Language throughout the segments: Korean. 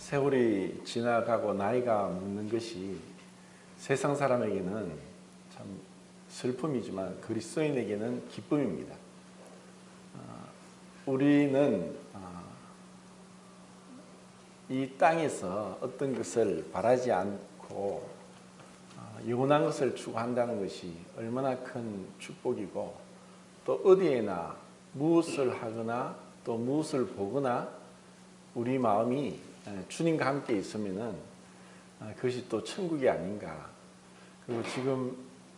세월이 지나가고 나이가 먹는 것이 세상 사람에게는 참 슬픔이지만 그리스도인에게는 기쁨입니다. 우리는 이 땅에서 어떤 것을 바라지 않고 영원한 것을 추구한다는 것이 얼마나 큰 축복이고, 또 어디에나 무엇을 하거나 또 무엇을 보거나 우리 마음이 주님과 함께 있으면은 그것이 또 천국이 아닌가. 그리고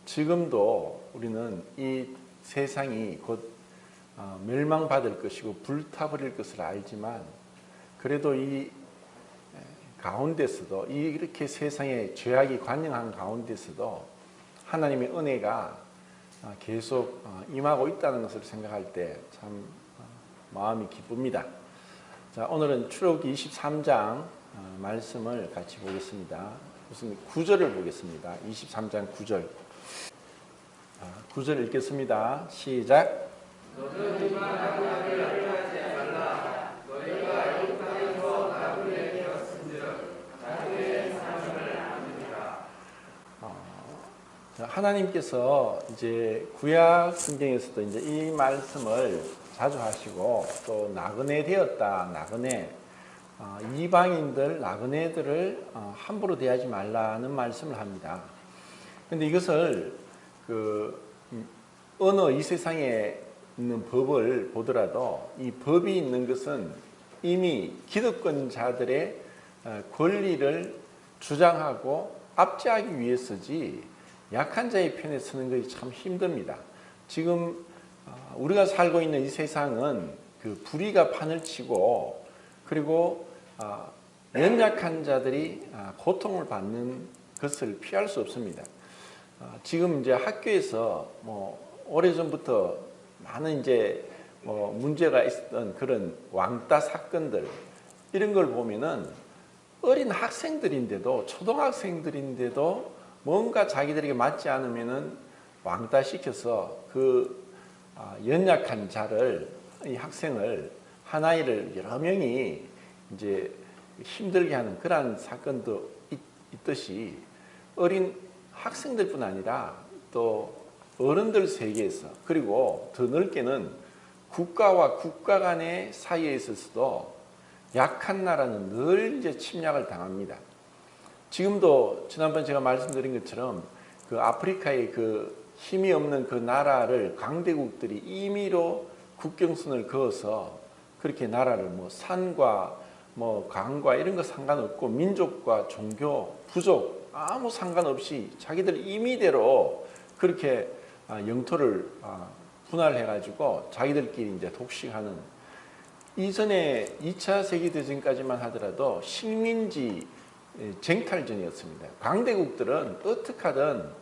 지금도 우리는 이 세상이 곧 멸망받을 것이고 불타버릴 것을 알지만, 그래도 이 가운데서도 이렇게 세상에 죄악이 관영한 가운데서도 하나님의 은혜가 계속 임하고 있다는 것을 생각할 때 참 마음이 기쁩니다. 자, 오늘은 출애굽기 23장 말씀을 같이 보겠습니다. 우선 9절을 보겠습니다. 23장 9절. 9절 읽겠습니다. 시작. 너는 이만 나그네를 하지 말라. 너희가 이 땅에서 나그네 되었은즉 나그네의 삶을 아느니라. 하나님께서 이제 구약 성경에서도 이제 이 말씀을 자주 하시고, 또 나그네 되었다, 나그네, 이방인들, 나그네들을 함부로 대하지 말라는 말씀을 합니다. 그런데 이것을 어느 이 세상에 있는 법을 보더라도 이 법이 있는 것은 이미 기득권자들의 권리를 주장하고 압제하기 위해서지 약한 자의 편에 서는 것이 참 힘듭니다. 지금 우리가 살고 있는 이 세상은 그 불의가 판을 치고, 그리고 연약한 자들이 고통을 받는 것을 피할 수 없습니다. 지금 이제 학교에서 오래전부터 많은 이제 문제가 있었던 그런 왕따 사건들, 이런 걸 보면은 어린 학생들인데도, 초등학생들인데도 뭔가 자기들에게 맞지 않으면은 왕따 시켜서 그 연약한 자를, 이 학생을, 한 아이를 여러 명이 이제 힘들게 하는 그러한 사건도 있듯이, 어린 학생들뿐 아니라 또 어른들 세계에서, 그리고 더 넓게는 국가와 국가 간의 사이에 있어서도 약한 나라는 늘 이제 침략을 당합니다. 지금도 지난번 제가 말씀드린 것처럼 그 아프리카의 그 힘이 없는 그 나라를 강대국들이 임의로 국경선을 그어서 그렇게 나라를 산과 강과 이런 거 상관없고, 민족과 종교, 부족 아무 상관없이 자기들 임의대로 그렇게 영토를 분할해 가지고 자기들끼리 이제 독식하는, 이전에 2차 세계대전까지만 하더라도 식민지 쟁탈전이었습니다. 강대국들은 어떻게 하든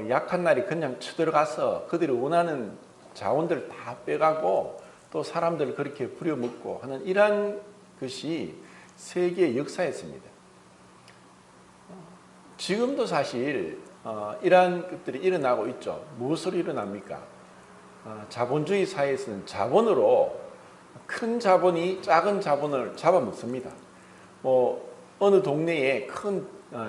약한 날이 그냥 쳐들어가서 그들이 원하는 자원들을 다 빼가고 또 사람들을 그렇게 부려먹고 하는 이러한 것이 세계의 역사였습니다. 지금도 사실 이러한 것들이 일어나고 있죠. 무엇으로 일어납니까? 자본주의 사회에서는 자본으로, 큰 자본이 작은 자본을 잡아먹습니다. 어느 동네에 큰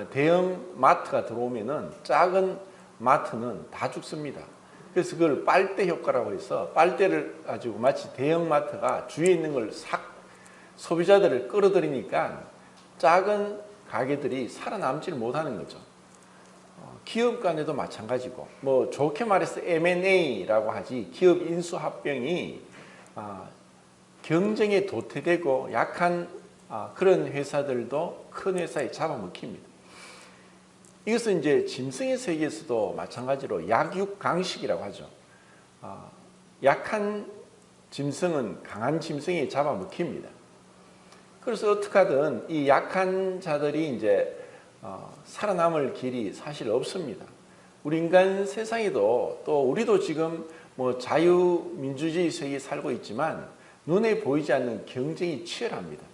대형 마트가 들어오면은 작은 마트는 다 죽습니다. 그래서 그걸 빨대 효과라고 해서 빨대를 가지고 마치 대형 마트가 주위에 있는 걸 싹 소비자들을 끌어들이니까 작은 가게들이 살아남지를 못하는 거죠. 기업 간에도 마찬가지고, 좋게 말해서 M&A라고 하지, 기업 인수합병이 경쟁에 도태되고 약한 그런 회사들도 큰 회사에 잡아먹힙니다. 이것은 이제 짐승의 세계에서도 마찬가지로 약육강식이라고 하죠. 약한 짐승은 강한 짐승에 잡아먹힙니다. 그래서 어떻게 하든 이 약한 자들이 이제 살아남을 길이 사실 없습니다. 우리 인간 세상에도, 또 우리도 지금 자유민주주의 세계에 살고 있지만 눈에 보이지 않는 경쟁이 치열합니다.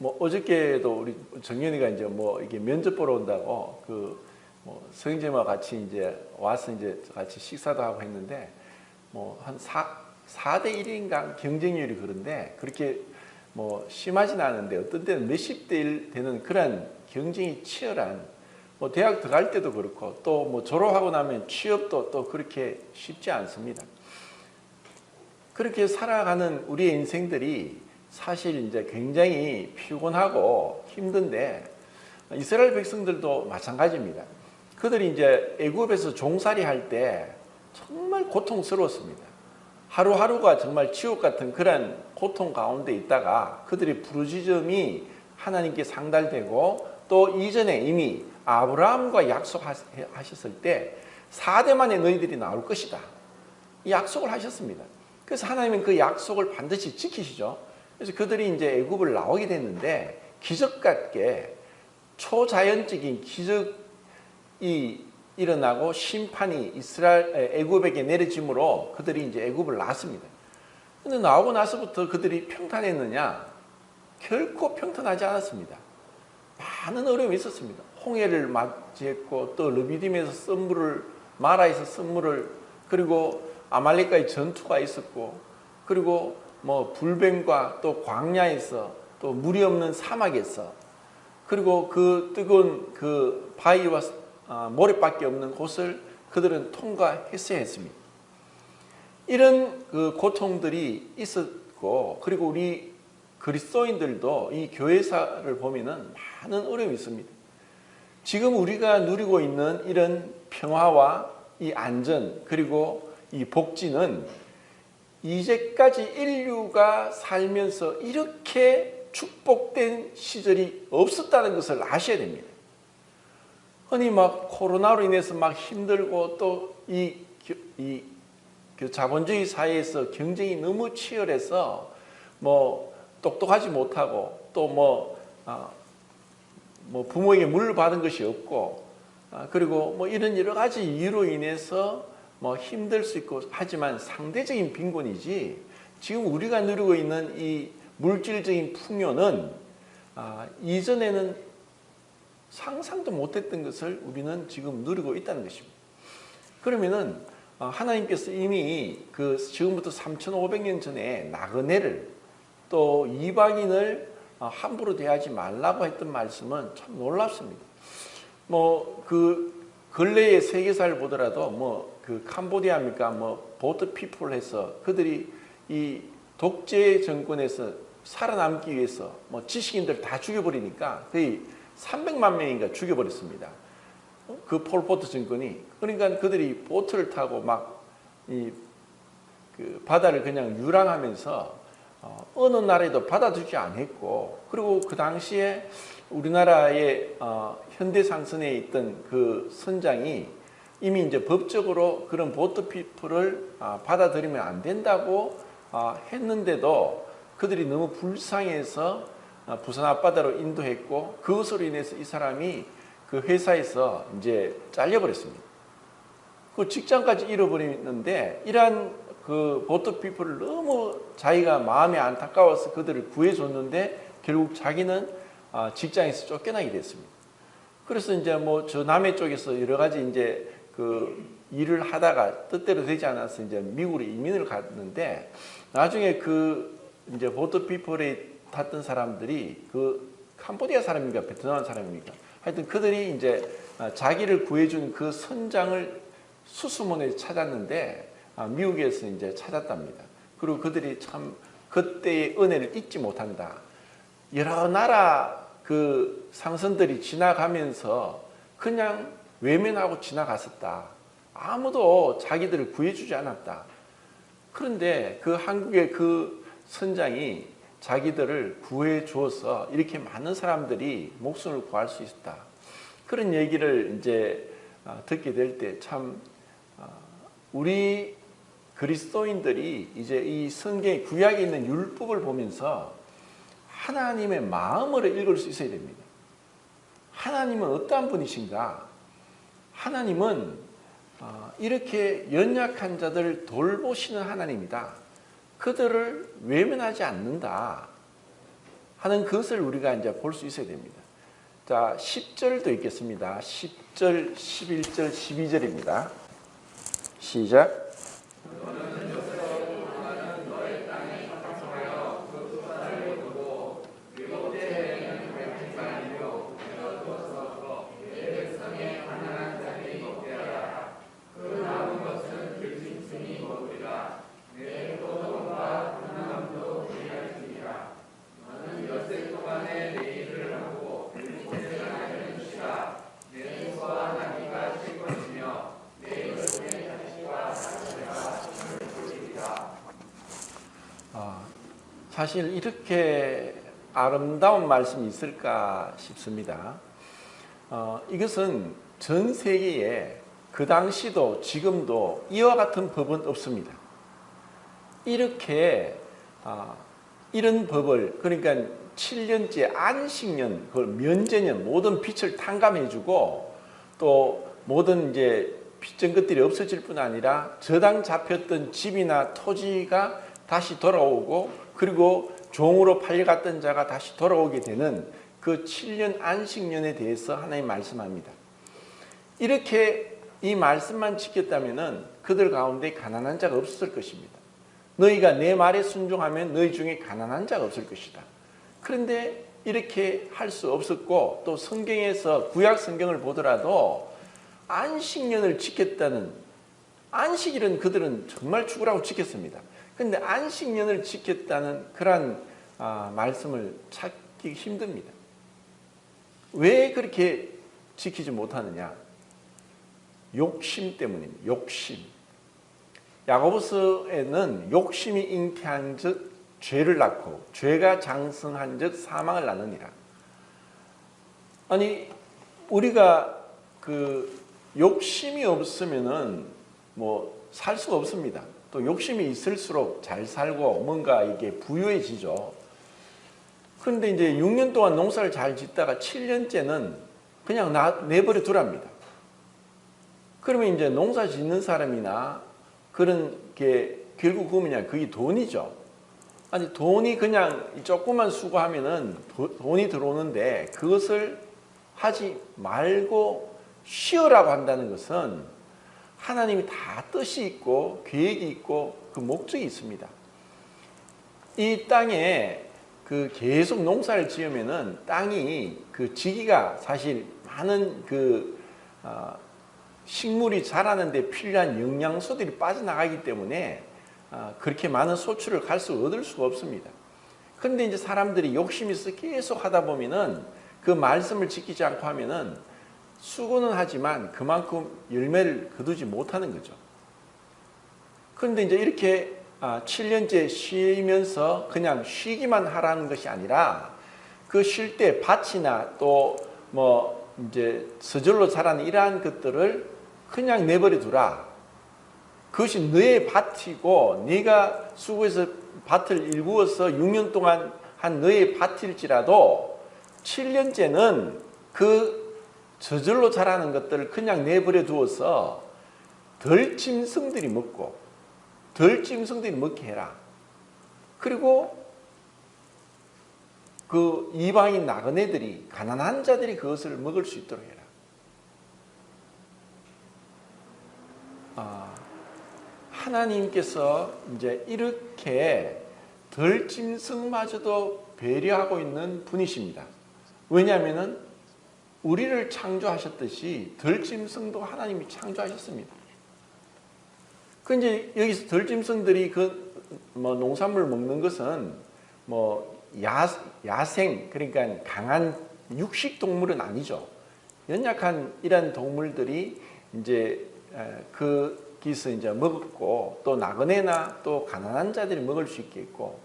어저께도 우리 정연이가 이제 이게 면접 보러 온다고 성재와 같이 이제 와서 이제 같이 식사도 하고 했는데 한 4대 1인가 경쟁률이 그런데, 그렇게 뭐 심하진 않은데 어떤 때는 몇십 대 1 되는 그런 경쟁이 치열한, 뭐 대학 들어갈 때도 그렇고 또 뭐 졸업하고 나면 취업도 또 그렇게 쉽지 않습니다. 그렇게 살아가는 우리의 인생들이 사실 이제 굉장히 피곤하고 힘든데, 이스라엘 백성들도 마찬가지입니다. 그들이 이제 애굽에서 종살이 할 때 정말 고통스러웠습니다. 하루하루가 정말 지옥 같은 그런 고통 가운데 있다가 그들의 부르짖음이 하나님께 상달되고, 또 이전에 이미 아브라함과 약속하셨을 때 4대 만에 너희들이 나올 것이다, 이 약속을 하셨습니다. 그래서 하나님은 그 약속을 반드시 지키시죠. 그래서 그들이 이제 애굽을 나오게 됐는데, 기적같게 초자연적인 기적이 일어나고 심판이 애굽에게 내려짐으로 그들이 이제 애굽을 나왔습니다. 근데 나오고 나서부터 그들이 평탄했느냐? 결코 평탄하지 않았습니다. 많은 어려움이 있었습니다. 홍해를 맞이했고, 또 르비딤에서 마라에서 썸물을, 그리고 아말렉과의 전투가 있었고, 그리고 뭐 불뱀과 또 광야에서, 또 물이 없는 사막에서, 그리고 그 뜨거운 그 바위와 모래밖에 없는 곳을 그들은 통과했어야 했습니다. 이런 그 고통들이 있었고, 그리고 우리 그리스도인들도 이 교회사를 보면은 많은 어려움이 있습니다. 지금 우리가 누리고 있는 이런 평화와 이 안전, 그리고 이 복지는 이제까지 인류가 살면서 이렇게 축복된 시절이 없었다는 것을 아셔야 됩니다. 흔히 막 코로나로 인해서 막 힘들고, 또 그 자본주의 사회에서 경쟁이 너무 치열해서 뭐 똑똑하지 못하고, 또 뭐 부모에게 물려받은 것이 없고, 그리고 뭐 이런 여러 가지 이유로 인해서 뭐 힘들 수 있고 하지만 상대적인 빈곤이지, 지금 우리가 누리고 있는 이 물질적인 풍요는 이전에는 상상도 못했던 것을 우리는 지금 누리고 있다는 것입니다. 그러면은 하나님께서 이미 그 지금부터 3,500년 전에 나그네를, 또 이방인을 함부로 대하지 말라고 했던 말씀은 참 놀랍습니다. 뭐 그 근래의 세계사를 보더라도 뭐 그 캄보디아입니까, 뭐 보트 피플 해서 그들이 이 독재 정권에서 살아남기 위해서 뭐 지식인들 다 죽여버리니까 거의 300만 명인가 죽여버렸습니다. 그 폴포트 정권이. 그러니까 그들이 보트를 타고 막 그 바다를 그냥 유랑하면서 어느 나라에도 받아주지 않았고, 그리고 그 당시에 우리나라의 현대상선에 있던 그 선장이 이미 이제 법적으로 그런 보트 피플을 받아들이면 안 된다고 했는데도 그들이 너무 불쌍해서 부산 앞바다로 인도했고, 그것으로 인해서 이 사람이 그 회사에서 이제 잘려버렸습니다. 그 직장까지 잃어버리는데, 이러한 그 보트 피플을 너무 자기가 마음이 안타까워서 그들을 구해줬는데 결국 자기는 직장에서 쫓겨나게 됐습니다. 그래서 이제 뭐 저 남해 쪽에서 여러 가지 이제 그 일을 하다가 뜻대로 되지 않아서 이제 미국으로 이민을 갔는데, 나중에 그 이제 보트 피플에 탔던 사람들이 그 캄보디아 사람입니까, 베트남 사람입니까? 하여튼 그들이 이제 자기를 구해준 그 선장을 수수문에 찾았는데, 미국에서 이제 찾았답니다. 그리고 그들이 참 그때의 은혜를 잊지 못한다. 여러 나라 그 상선들이 지나가면서 그냥 외면하고 지나갔었다. 아무도 자기들을 구해주지 않았다. 그런데 그 한국의 그 선장이 자기들을 구해 주어서 이렇게 많은 사람들이 목숨을 구할 수 있었다. 그런 얘기를 이제 듣게 될 때 참 우리 그리스도인들이 이제 이 성경의 구약에 있는 율법을 보면서 하나님의 마음으로 읽을 수 있어야 됩니다. 하나님은 어떠한 분이신가? 하나님은 이렇게 연약한 자들을 돌보시는 하나님이다. 그들을 외면하지 않는다 하는 것을 우리가 이제 볼 수 있어야 됩니다. 자, 10절도 읽겠습니다. 10절, 11절, 12절입니다. 시작. 사실 이렇게 아름다운 말씀이 있을까 싶습니다. 이것은 전 세계에 그 당시도 지금도 이와 같은 법은 없습니다. 이렇게 이런 법을, 그러니까 7년째 안식년, 그걸 면제년, 모든 빚을 탕감해주고 또 모든 이제 빚진 것들이 없어질 뿐 아니라 저당 잡혔던 집이나 토지가 다시 돌아오고, 그리고 종으로 팔려갔던 자가 다시 돌아오게 되는 그 7년 안식년에 대해서 하나님 말씀합니다. 이렇게 이 말씀만 지켰다면 그들 가운데 가난한 자가 없었을 것입니다. 너희가 내 말에 순종하면 너희 중에 가난한 자가 없을 것이다. 그런데 이렇게 할 수 없었고, 또 성경에서 구약 성경을 보더라도 안식년을 지켰다는, 안식일은 그들은 정말 죽으라고 지켰습니다. 그런데 안식년을 지켰다는 그런 말씀을 찾기 힘듭니다. 왜 그렇게 지키지 못하느냐? 욕심 때문입니다. 욕심. 야고보서에는 욕심이 잉태한 즉 죄를 낳고 죄가 장성한 즉 사망을 낳느니라. 아니, 우리가 그 욕심이 없으면은 뭐 살 수가 없습니다. 또 욕심이 있을수록 잘 살고 뭔가 이게 부유해지죠. 그런데 이제 6년 동안 농사를 잘 짓다가 7년째는 그냥 내버려 두랍니다. 그러면 이제 농사 짓는 사람이나 그런 게 결국 그거냐, 그게 돈이죠. 아니, 돈이 그냥 조금만 수고하면은 돈이 들어오는데 그것을 하지 말고 쉬어라고 한다는 것은 하나님이 다 뜻이 있고 계획이 있고 그 목적이 있습니다. 이 땅에 그 계속 농사를 지으면은 땅이 그 지기가 사실 많은 그 식물이 자라는데 필요한 영양소들이 빠져나가기 때문에 그렇게 많은 소출을 얻을 수가 없습니다. 그런데 이제 사람들이 욕심이 있어 계속 하다 보면은 그 말씀을 지키지 않고 하면은 수고는 하지만 그만큼 열매를 거두지 못하는 거죠. 그런데 이제 이렇게 7년째 쉬면서 그냥 쉬기만 하라는 것이 아니라 그 쉴 때 밭이나 또 뭐 이제 서절로 자라는 이러한 것들을 그냥 내버려 두라. 그것이 너의 밭이고 네가 수고해서 밭을 일구어서 6년 동안 한 너의 밭일지라도 7년째는 그 저절로 자라는 것들을 그냥 내버려 두어서 덜짐승들이 먹고 덜짐승들이 먹게 해라. 그리고 그 이방인 나그네들이, 가난한 자들이 그것을 먹을 수 있도록 해라. 하나님께서 이제 이렇게 덜짐승마저도 배려하고 있는 분이십니다. 왜냐하면은 우리를 창조하셨듯이 덜짐승도 하나님이 창조하셨습니다. 그 이제 여기서 덜짐승들이 뭐 농산물 먹는 것은 뭐 야생, 그러니까 강한 육식 동물은 아니죠. 연약한 이런 동물들이 이제 거기서 이제 먹고, 또 나그네나 또 가난한 자들이 먹을 수 있겠고,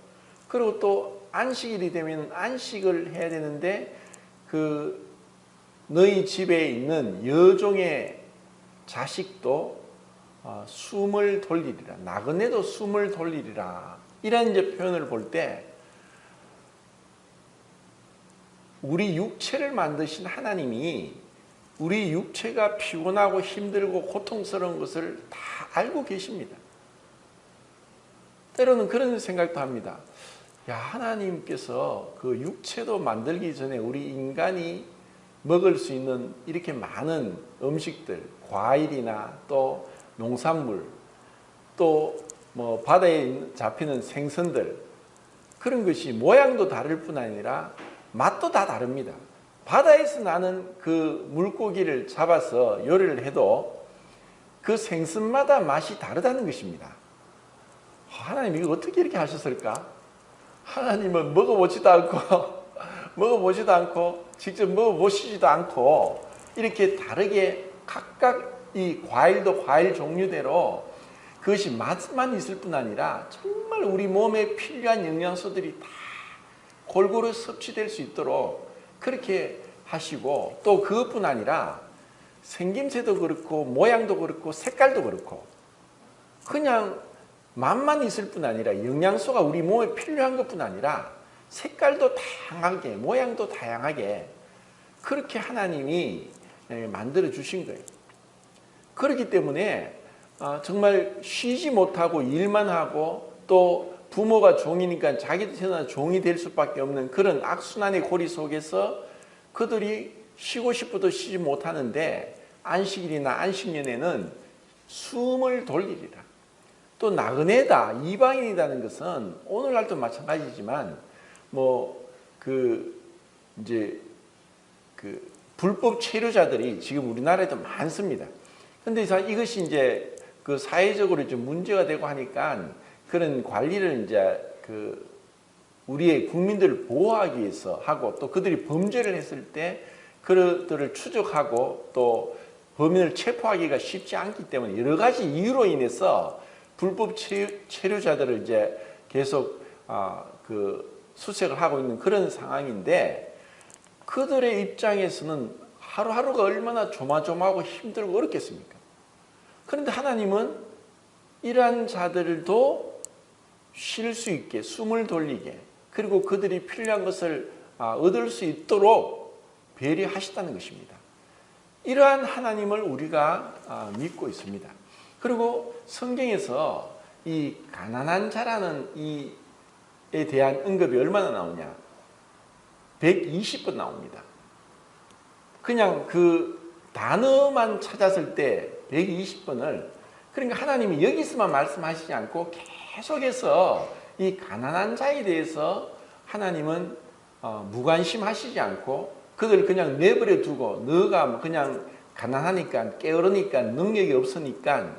그리고 또 안식일이 되면 안식을 해야 되는데 그 너희 집에 있는 여종의 자식도 숨을 돌리리라. 나그네도 숨을 돌리리라. 이런 이제 표현을 볼 때 우리 육체를 만드신 하나님이 우리 육체가 피곤하고 힘들고 고통스러운 것을 다 알고 계십니다. 때로는 그런 생각도 합니다. 야, 하나님께서 그 육체도 만들기 전에 우리 인간이 먹을 수 있는 이렇게 많은 음식들, 과일이나 또 농산물, 또 뭐 바다에 잡히는 생선들, 그런 것이 모양도 다를 뿐 아니라 맛도 다 다릅니다. 바다에서 나는 그 물고기를 잡아서 요리를 해도 그 생선마다 맛이 다르다는 것입니다. 하나님 이거 어떻게 이렇게 하셨을까? 하나님은 먹어보지도 않고 직접 먹어보시지도 않고 이렇게 다르게 각각 이 과일도 과일 종류대로 그것이 맛만 있을 뿐 아니라 정말 우리 몸에 필요한 영양소들이 다 골고루 섭취될 수 있도록 그렇게 하시고, 또 그것뿐 아니라 생김새도 그렇고 모양도 그렇고 색깔도 그렇고 그냥 맛만 있을 뿐 아니라 영양소가 우리 몸에 필요한 것뿐 아니라 색깔도 다양하게 모양도 다양하게 그렇게 하나님이 만들어 주신 거예요. 그렇기 때문에 정말 쉬지 못하고 일만 하고, 또 부모가 종이니까 자기도 태어나 종이 될 수밖에 없는 그런 악순환의 고리 속에서 그들이 쉬고 싶어도 쉬지 못하는데, 안식일이나 안식년에는 숨을 돌리리라. 또 나그네다, 이방인이라는 것은 오늘날도 마찬가지지만 이제 불법 체류자들이 지금 우리나라에도 많습니다. 근데 이것이 이제 그 사회적으로 좀 문제가 되고 하니까 그런 관리를 이제 우리의 국민들을 보호하기 위해서 하고, 또 그들이 범죄를 했을 때 그들을 추적하고 또 범인을 체포하기가 쉽지 않기 때문에 여러 가지 이유로 인해서 불법 체류자들을 이제 계속 수색을 하고 있는 그런 상황인데, 그들의 입장에서는 하루하루가 얼마나 조마조마하고 힘들고 어렵겠습니까? 그런데 하나님은 이러한 자들도 쉴 수 있게, 숨을 돌리게, 그리고 그들이 필요한 것을 얻을 수 있도록 배려하시다는 것입니다. 이러한 하나님을 우리가 믿고 있습니다. 그리고 성경에서 이 가난한 자라는 이에 대한 언급이 얼마나 나오냐? 120번 나옵니다. 그냥 그 단어만 찾았을 때 120번을, 그러니까 하나님이 여기서만 말씀하시지 않고 계속해서 이 가난한 자에 대해서 하나님은 무관심하시지 않고 그들 그냥 내버려 두고, 너가 그냥 가난하니까 게으르니까 능력이 없으니까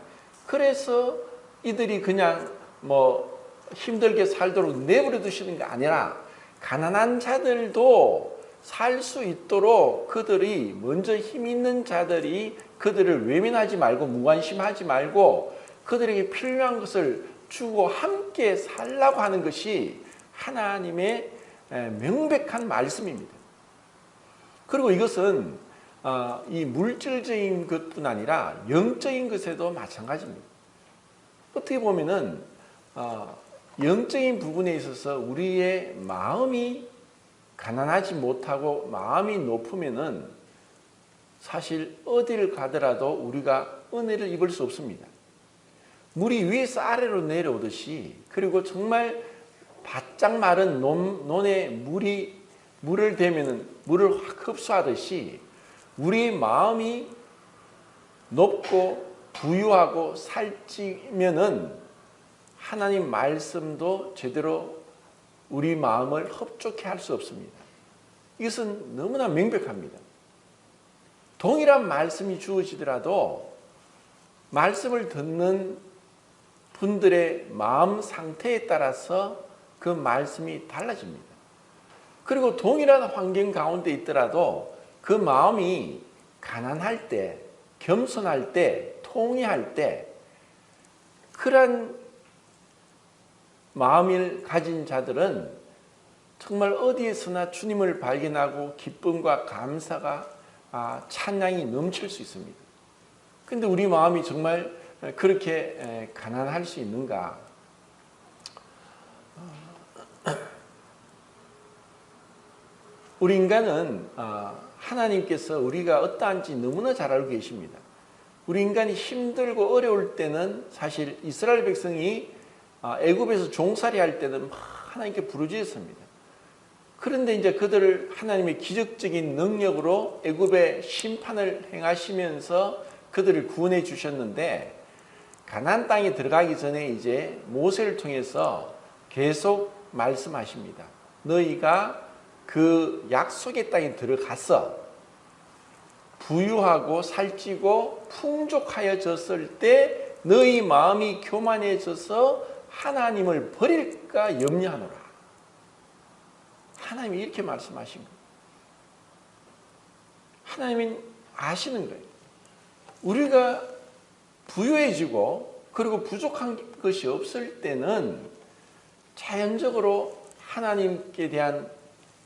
그래서 이들이 그냥 힘들게 살도록 내버려 두시는 게 아니라, 가난한 자들도 살 수 있도록 그들이 먼저 힘 있는 자들이 그들을 외면하지 말고 무관심하지 말고 그들에게 필요한 것을 주고 함께 살라고 하는 것이 하나님의 명백한 말씀입니다. 그리고 이것은 이 물질적인 것뿐 아니라 영적인 것에도 마찬가지입니다. 어떻게 보면은 영적인 부분에 있어서 우리의 마음이 가난하지 못하고 마음이 높으면은 사실 어디를 가더라도 우리가 은혜를 입을 수 없습니다. 물이 위에서 아래로 내려오듯이, 그리고 정말 바짝 마른 논에 물을 대면은 물을 확 흡수하듯이 우리의 마음이 높고 부유하고 살찌면은 하나님 말씀도 제대로 우리 마음을 흡족해 할 수 없습니다. 이것은 너무나 명백합니다. 동일한 말씀이 주어지더라도 말씀을 듣는 분들의 마음 상태에 따라서 그 말씀이 달라집니다. 그리고 동일한 환경 가운데 있더라도 그 마음이 가난할 때, 겸손할 때, 통회할 때, 그러한 마음을 가진 자들은 정말 어디에서나 주님을 발견하고 기쁨과 감사가 찬양이 넘칠 수 있습니다. 그런데 우리 마음이 정말 그렇게 가난할 수 있는가? 우리 인간은 하나님께서 우리가 어떠한지 너무나 잘 알고 계십니다. 우리 인간이 힘들고 어려울 때는 사실 이스라엘 백성이 애굽에서 종살이 할 때는 하나님께 부르짖었습니다. 그런데 이제 그들을 하나님의 기적적인 능력으로 애굽의 심판을 행하시면서 그들을 구원해 주셨는데, 가나안 땅에 들어가기 전에 이제 모세를 통해서 계속 말씀하십니다. 너희가 그 약속의 땅에 들어가서 부유하고 살찌고 풍족하여졌을 때 너희 마음이 교만해져서 하나님을 버릴까 염려하노라. 하나님이 이렇게 말씀하신 거예요. 하나님은 아시는 거예요. 우리가 부유해지고 그리고 부족한 것이 없을 때는 자연적으로 하나님께 대한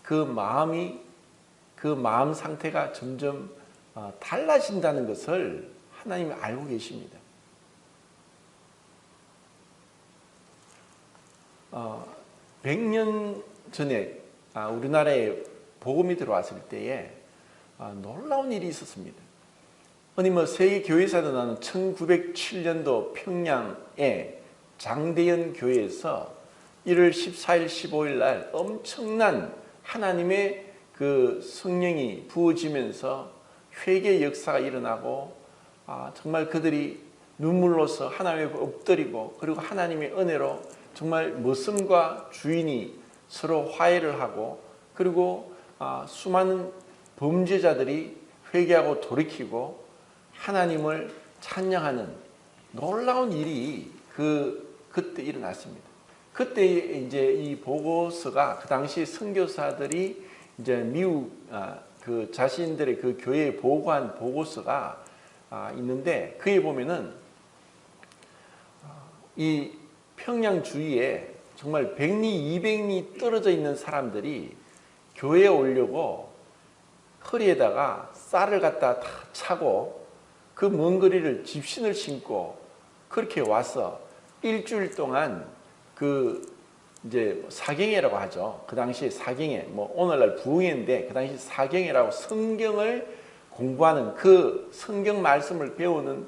그 마음 상태가 점점 달라진다는 것을 하나님이 알고 계십니다. 100년 전에 우리나라에 복음이 들어왔을 때에 놀라운 일이 있었습니다. 아니 세계 교회사도 나는 1907년도 평양의 장대현 교회에서 1월 14일, 15일 날 엄청난 하나님의 그 성령이 부어지면서 회개의 역사가 일어나고 정말 그들이 눈물로서 하나님 앞에 엎드리고 그리고 하나님의 은혜로 정말 머슴과 주인이 서로 화해를 하고 그리고 수많은 범죄자들이 회개하고 돌이키고 하나님을 찬양하는 놀라운 일이 그때 일어났습니다. 그때 이제 이 보고서가 그 당시 선교사들이 이제 미국 그 자신들의 그 교회에 보고한 보고서가 있는데 그에 보면은 이 평양 주위에 정말 100리, 200리 떨어져 있는 사람들이 교회에 오려고 허리에다가 쌀을 갖다 다 차고 그 먼 거리를 집신을 신고 그렇게 와서 일주일 동안 그 이제 사경회라고 하죠. 그 당시에 사경회, 오늘날 부흥회인데 그 당시 사경회라고 성경을 공부하는 그 성경 말씀을 배우는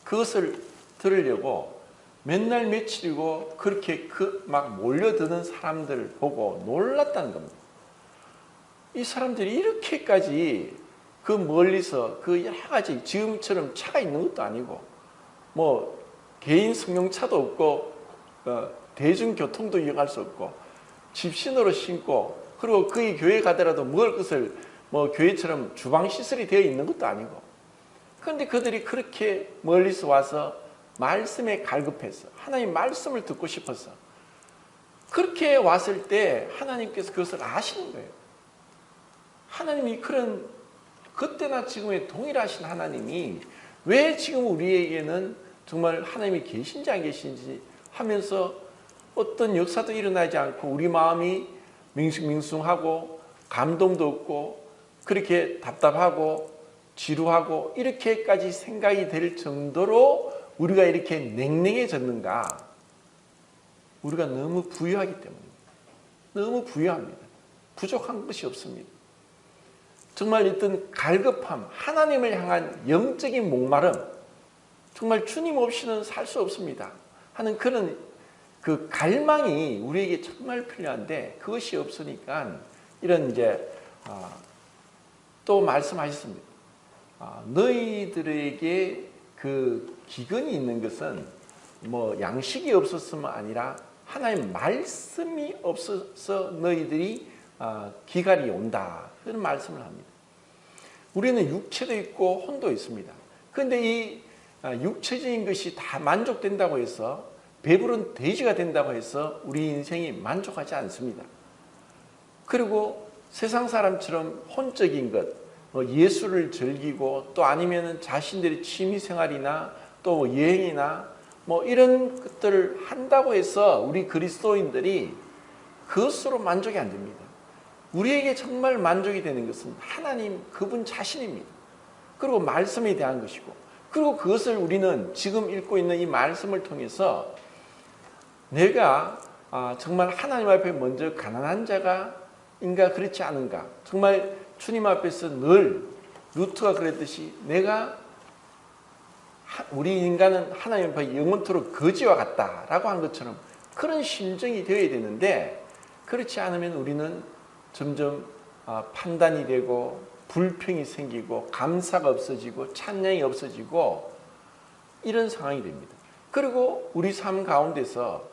그것을 들으려고 맨날 며칠이고 그렇게 막 몰려드는 사람들을 보고 놀랐다는 겁니다. 이 사람들이 이렇게까지 그 멀리서 그 여러 가지 지금처럼 차가 있는 것도 아니고 개인 승용차도 없고 대중교통도 이용할 수 없고 집신으로 신고 그리고 거기 교회 가더라도 먹을 것을 교회처럼 주방 시설이 되어 있는 것도 아니고 그런데 그들이 그렇게 멀리서 와서 말씀에 갈급해서 하나님 말씀을 듣고 싶어서 그렇게 왔을 때 하나님께서 그것을 아시는 거예요. 하나님이 그때나 지금의 동일하신 하나님이 왜 지금 우리에게는 정말 하나님이 계신지 안 계신지 하면서 어떤 역사도 일어나지 않고 우리 마음이 밍숭밍숭하고 감동도 없고 그렇게 답답하고 지루하고 이렇게까지 생각이 될 정도로 우리가 이렇게 냉랭해졌는가? 우리가 너무 부유하기 때문입니다. 너무 부유합니다. 부족한 것이 없습니다. 정말 어떤 갈급함, 하나님을 향한 영적인 목마름, 정말 주님 없이는 살 수 없습니다 하는 그런 그 갈망이 우리에게 정말 필요한데 그것이 없으니까 이런 이제 또 말씀하셨습니다. 너희들에게 그 기근이 있는 것은 양식이 없었으면 아니라 하나님 말씀이 없어서 너희들이 기갈이 온다. 그런 말씀을 합니다. 우리는 육체도 있고 혼도 있습니다. 그런데 이 육체적인 것이 다 만족된다고 해서 배부른 돼지가 된다고 해서 우리 인생이 만족하지 않습니다. 그리고 세상 사람처럼 혼적인 것, 예술을 즐기고 또 아니면 자신들의 취미생활이나 또 여행이나 이런 것들을 한다고 해서 우리 그리스도인들이 그것으로 만족이 안 됩니다. 우리에게 정말 만족이 되는 것은 하나님 그분 자신입니다. 그리고 말씀에 대한 것이고 그리고 그것을 우리는 지금 읽고 있는 이 말씀을 통해서 내가 정말 하나님 앞에 먼저 가난한 자가인가 그렇지 않은가 정말 주님 앞에서 늘 루트가 그랬듯이 우리 인간은 하나님 앞에 영원토록 거지와 같다라고 한 것처럼 그런 심정이 되어야 되는데 그렇지 않으면 우리는 점점 판단이 되고 불평이 생기고 감사가 없어지고 찬양이 없어지고 이런 상황이 됩니다. 그리고 우리 삶 가운데서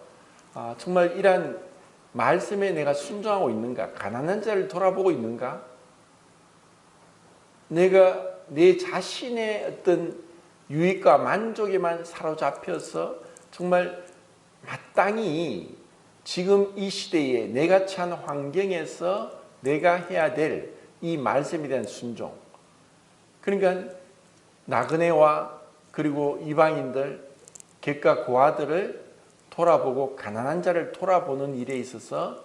정말 이러한 말씀에 내가 순종하고 있는가? 가난한 자를 돌아보고 있는가? 내가 내 자신의 어떤 유익과 만족에만 사로잡혀서 정말 마땅히 지금 이 시대에 내가 처한 환경에서 내가 해야 될 이 말씀에 대한 순종. 그러니까 나그네와 그리고 이방인들 객가 고아들을 돌아보고 가난한 자를 돌아보는 일에 있어서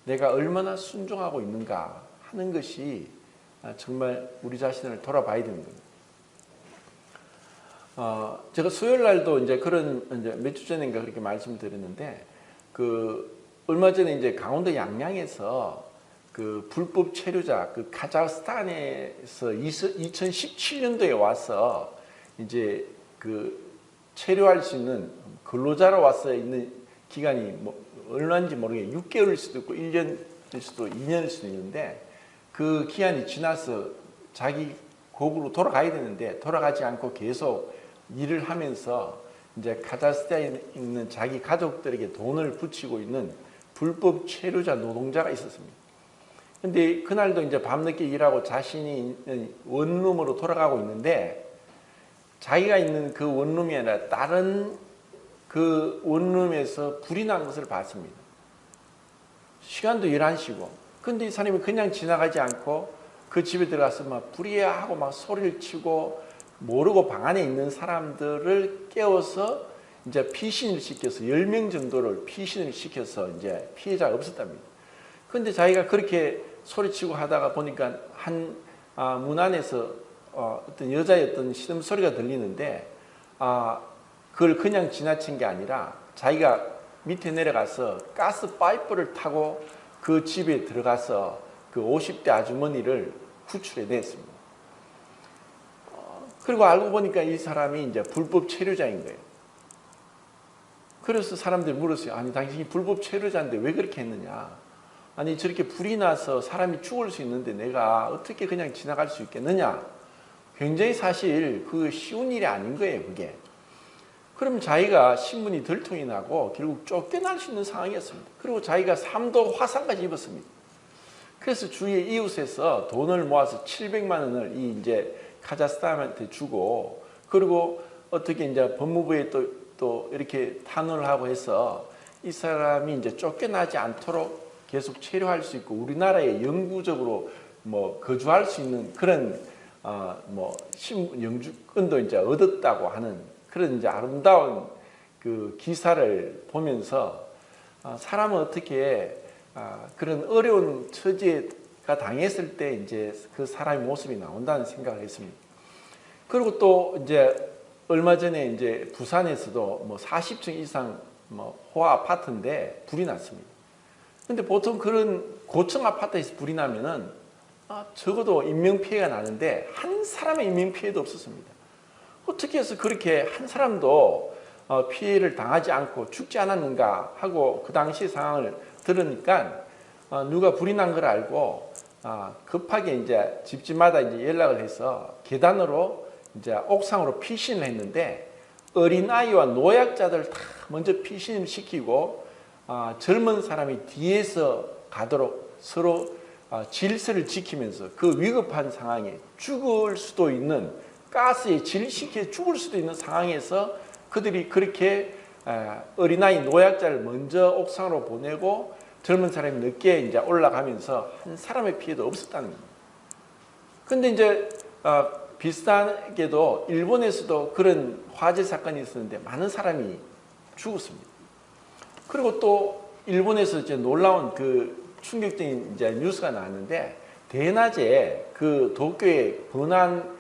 내가 얼마나 순종하고 있는가 하는 것이 정말 우리 자신을 돌아봐야 되는 겁니다. 제가 수요일 날도 이제 그런 이제 몇 주 전인가 그렇게 말씀드렸는데 얼마 전에 이제 강원도 양양에서 그 불법 체류자 카자흐스탄에서 2017년도에 와서 이제 체류할 수 있는 근로자로 와서 있는 기간이 뭐 얼마인지 모르겠어요. 6개월일 수도 있고 1년일 수도 2년일 수도 있는데 그 기한이 지나서 자기 고국으로 돌아가야 되는데 돌아가지 않고 계속 일을 하면서 이제 카자흐스탄에 있는 자기 가족들에게 돈을 붙이고 있는 불법 체류자 노동자가 있었습니다. 근데 그날도 이제 밤늦게 일하고 자신이 있는 원룸으로 돌아가고 있는데 자기가 있는 그 원룸이 아니라 다른 그 원룸에서 불이 난 것을 봤습니다. 시간도 11시고. 근데 이 사람이 그냥 지나가지 않고 그 집에 들어가서 막 불이야 하고 막 소리를 치고 모르고 방 안에 있는 사람들을 깨워서 이제 피신을 시켜서 10명 정도를 피신을 시켜서 이제 피해자가 없었답니다. 근데 자기가 그렇게 소리치고 하다가 보니까 문 안에서 어떤 여자의 어떤 신음소리가 들리는데 그걸 그냥 지나친 게 아니라 자기가 밑에 내려가서 가스 파이프를 타고 그 집에 들어가서 그 50대 아주머니를 구출해냈습니다. 그리고 알고 보니까 이 사람이 이제 불법 체류자인 거예요. 그래서 사람들이 물었어요. 아니 당신이 불법 체류자인데 왜 그렇게 했느냐. 아니 저렇게 불이 나서 사람이 죽을 수 있는데 내가 어떻게 그냥 지나갈 수 있겠느냐. 굉장히 사실 그 쉬운 일이 아닌 거예요. 그게. 그럼 자기가 신문이 들통이 나고 결국 쫓겨날 수 있는 상황이었습니다. 그리고 자기가 3도 화상까지 입었습니다. 그래서 주위의 이웃에서 돈을 모아서 700만 원을 이제 카자흐스탄한테 주고 그리고 어떻게 이제 법무부에 또 이렇게 탄원을 하고 해서 이 사람이 이제 쫓겨나지 않도록 계속 체류할 수 있고 우리나라에 영구적으로 뭐 거주할 수 있는 그런 영주권도 이제 얻었다고 하는 그런 이제 아름다운 그 기사를 보면서 사람은 어떻게 그런 어려운 처지가 당했을 때 이제 그 사람의 모습이 나온다는 생각을 했습니다. 그리고 또 이제 얼마 전에 이제 부산에서도 뭐 40층 이상 호화 아파트인데 불이 났습니다. 근데 보통 그런 고층 아파트에서 불이 나면은 적어도 인명피해가 나는데 한 사람의 인명피해도 없었습니다. 어떻게 해서 그렇게 한 사람도 피해를 당하지 않고 죽지 않았는가 하고 그 당시 상황을 들으니까 누가 불이 난 걸 알고 급하게 이제 집집마다 이제 연락을 해서 계단으로 이제 옥상으로 피신을 했는데 어린아이와 노약자들 다 먼저 피신을 시키고 젊은 사람이 뒤에서 가도록 서로 질서를 지키면서 그 위급한 상황에 죽을 수도 있는 가스에 질식해 죽을 수도 있는 상황에서 그들이 그렇게 어린아이 노약자를 먼저 옥상으로 보내고 젊은 사람이 늦게 이제 올라가면서 한 사람의 피해도 없었다는 겁니다. 근데 이제 비슷하게도 일본에서도 그런 화재 사건이 있었는데 많은 사람이 죽었습니다. 그리고 또 일본에서 이제 놀라운 그 충격적인 이제 뉴스가 나왔는데 대낮에 그 도쿄의 번안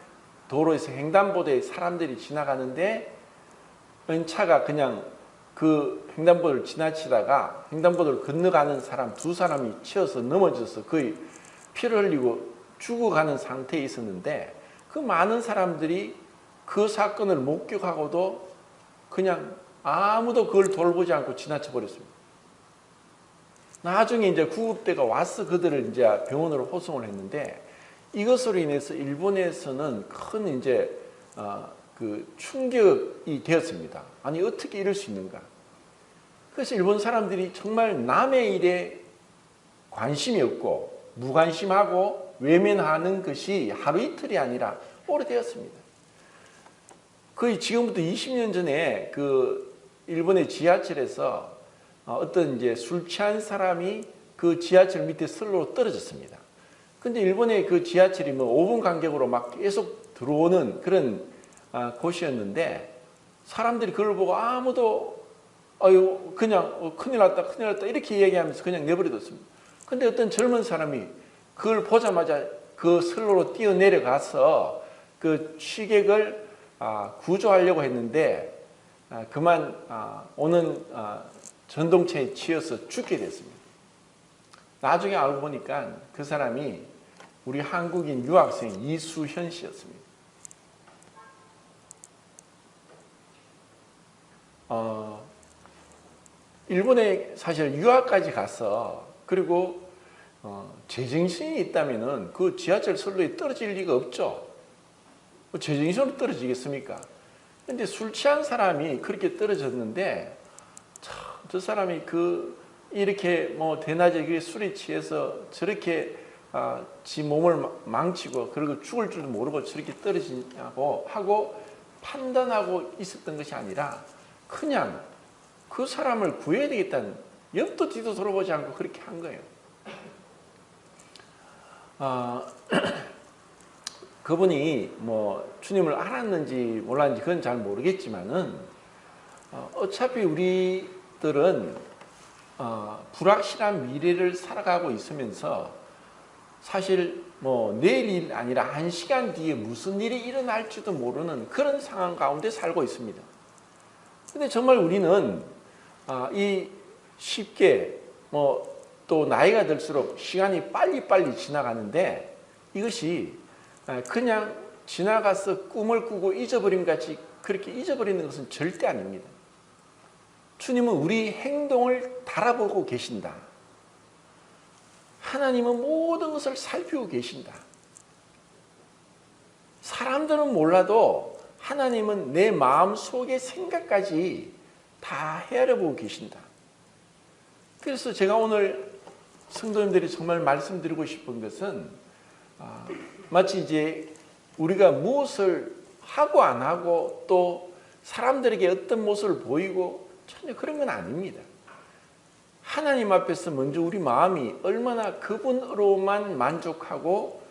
도로에서 횡단보도에 사람들이 지나가는데 차가 그냥 그 횡단보도를 지나치다가 횡단보도를 건너가는 사람 두 사람이 치여서 넘어져서 거의 피를 흘리고 죽어가는 상태에 있었는데 그 많은 사람들이 그 사건을 목격하고도 그냥 아무도 그걸 돌보지 않고 지나쳐 버렸습니다. 나중에 이제 구급대가 와서 그들을 이제 병원으로 호송을 했는데 이것으로 인해서 일본에서는 큰 이제 그 충격이 되었습니다. 아니 어떻게 이럴 수 있는가? 그래서 일본 사람들이 정말 남의 일에 관심이 없고 무관심하고 외면하는 것이 하루 이틀이 아니라 오래되었습니다. 거의 지금부터 20년 전에 그 일본의 지하철에서 어떤 이제 술 취한 사람이 그 지하철 밑에 선로로 떨어졌습니다. 근데 일본의 그 지하철이 뭐 5분 간격으로 막 계속 들어오는 그런 곳이었는데 사람들이 그걸 보고 아무도 아유 그냥 큰일 났다 큰일 났다 이렇게 얘기하면서 그냥 내버려뒀습니다. 근데 어떤 젊은 사람이 그걸 보자마자 그 선로로 뛰어내려가서 그 취객을 구조하려고 했는데 그만 오는 전동차에 치여서 죽게 됐습니다. 나중에 알고 보니까 그 사람이 우리 한국인 유학생 이수현 씨였습니다. 일본에 사실 유학까지 가서 그리고 제정신이 있다면은 그 지하철 선로에 떨어질 리가 없죠. 제정신으로 떨어지겠습니까? 근데 술 취한 사람이 그렇게 떨어졌는데 참, 저 사람이 이렇게 뭐 대낮에 술에 취해서 저렇게 지 몸을 망치고 그리고 죽을 줄도 모르고 저렇게 떨어지냐고 하고 판단하고 있었던 것이 아니라 그냥 그 사람을 구해야 되겠다는 옆도 뒤도 돌아보지 않고 그렇게 한 거예요. 그분이 뭐 주님을 알았는지 몰랐는지 그건 잘 모르겠지만은 어차피 우리들은 불확실한 미래를 살아가고 있으면서 사실 뭐 내일이 아니라 1시간 뒤에 무슨 일이 일어날지도 모르는 그런 상황 가운데 살고 있습니다. 근데 정말 우리는 이 쉽게 뭐 또 나이가 들수록 시간이 빨리빨리 지나가는데 이것이 그냥 지나가서 꿈을 꾸고 잊어버린 같이 그렇게 잊어버리는 것은 절대 아닙니다. 주님은 우리 행동을 달아보고 계신다. 하나님은 모든 것을 살피고 계신다. 사람들은 몰라도 하나님은 내 마음속의 생각까지 다 헤아려보고 계신다. 그래서 제가 오늘 성도님들이 정말 말씀드리고 싶은 것은 마치 이제 우리가 무엇을 하고 안 하고 또 사람들에게 어떤 모습을 보이고 전혀 그런 건 아닙니다. 하나님 앞에서 먼저 우리 마음이 얼마나 그분으로만 만족하고